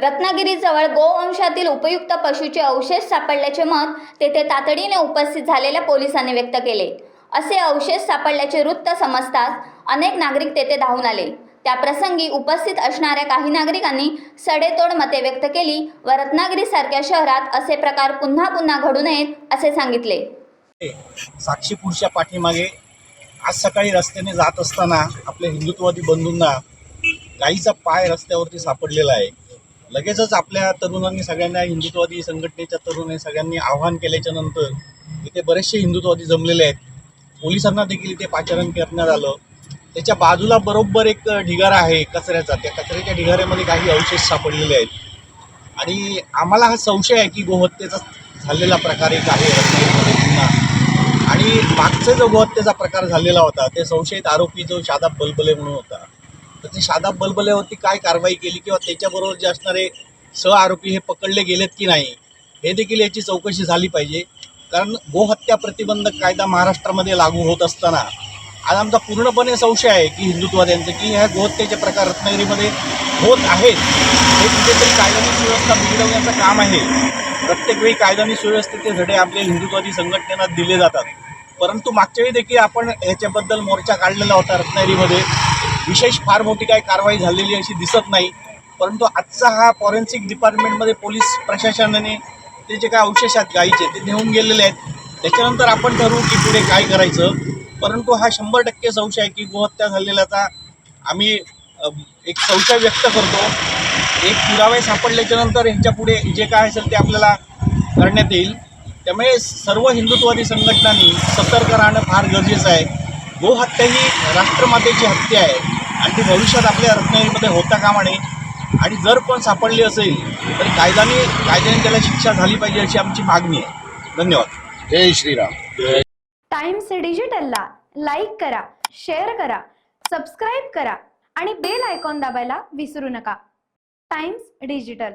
रत्नागिरीजवळ गोवंशातील उपयुक्त पशूचे अवशेष सापडल्याचे मत तेथे तातडीने उपस्थित झालेल्या पोलिसांनी व्यक्त केले। असे अवशेष सापडल्याचे वृत्त समजताच अनेक नागरिक तेथे धावून आले। त्याप्रसंगी उपस्थित असणाऱ्या काही नागरिकांनी सडेतोड मते व्यक्त केली व रत्नागिरीसारख्या शहरात असे प्रकार पुन्हा पुन्हा घडू नयेत असे सांगितले। साक्षीपूरच्या पाठीमागे आज सकाळी रस्त्याने जात असताना आपल्या हिंदुत्ववादी बंधूंना गाईचा पाय रस्त्यावरती सापडलेला आहे। लगेचच आपल्या तरुणांनी सगळ्यांना हिंदुत्ववादी संघटनेच्या तरुणांनी सगळ्यांनी आवाहन केल्याच्या नंतर इथे बरेचसे हिंदुत्ववादी जमलेले आहेत। पोलिसांना देखील इथे पाचारण करण्यात आलं। त्याच्या बाजूला बरोबर एक ढिगारा आहे कचऱ्याचा, त्या कचऱ्याच्या ढिगाऱ्यामध्ये काही अवशेष सापडलेले आहेत आणि आम्हाला हा संशय आहे की गोहत्येचा झालेला प्रकार एक आहे रत्नागिरीमध्ये पुन्हा। आणि मागचा जो गोहत्येचा प्रकार झालेला होता ते संशयित आरोपी जो शादाब बलबले म्हणून होता, तर ते शादाब बलबलेवरती काय कारवाई केली किंवा त्याच्याबरोबर जे असणारे सह आरोपी हे पकडले गेलेत की नाही हे देखील याची चौकशी झाली पाहिजे। कारण गोहत्या प्रतिबंधक कायदा महाराष्ट्रामध्ये लागू होत असताना आज आमचा पूर्णपणे संशय आहे की हिंदुत्ववाद्यांचं की ह्या गोहत्येचे प्रकार रत्नागिरीमध्ये होत आहेत। हे कुठेतरी कायद्याने सुव्यवस्था बिघडवण्याचं काम आहे। प्रत्येक वेळी कायद्याने सुव्यवस्थेचे धडे आपल्या हिंदुत्ववादी संघटनेला दिले जातात, परंतु मागच्या वेळी देखील आपण ह्याच्याबद्दल मोर्चा काढलेला होता रत्नागिरीमध्ये। विशेष फार मोठी काही कारवाई झालेली अशी दिसत नाही, परंतु आजचा हा फॉरेन्सिक डिपार्टमेंटमध्ये पोलीस प्रशासनाने ते जे काय अवशेष आहेत गाईचे ते नेऊन गेलेले आहेत। त्याच्यानंतर आपण ठरवू की पुढे काय करायचं, परंतु हा 100% संशय आहे की गोहत्या झालेल्याचा आम्ही एक संशय व्यक्त करतो। एक पुरावे सापडल्याच्या नंतर ह्याच्या पुढे जे काय असेल ते आपल्याला करण्यात येईल। त्यामुळे सर्व हिंदुत्ववादी संघटनांनी सतर्क राहणं फार गरजेचं आहे। गोहत्या ही राष्ट्रमातेची हत्या आहे आणि ती भविष्यात आपल्या रत्नागिरीमध्ये होता कामा नये आणि जर कोण सापडली असेल तर कायद्याने त्याला शिक्षा झाली पाहिजे अशी आमची मागणी आहे। धन्यवाद। जय श्रीराम। टाइम्स डिजिटलला लाईक करा, शेअर करा, सबस्क्राईब करा आणि बेल आयकॉन दाबायला विसरू नका। Times digital.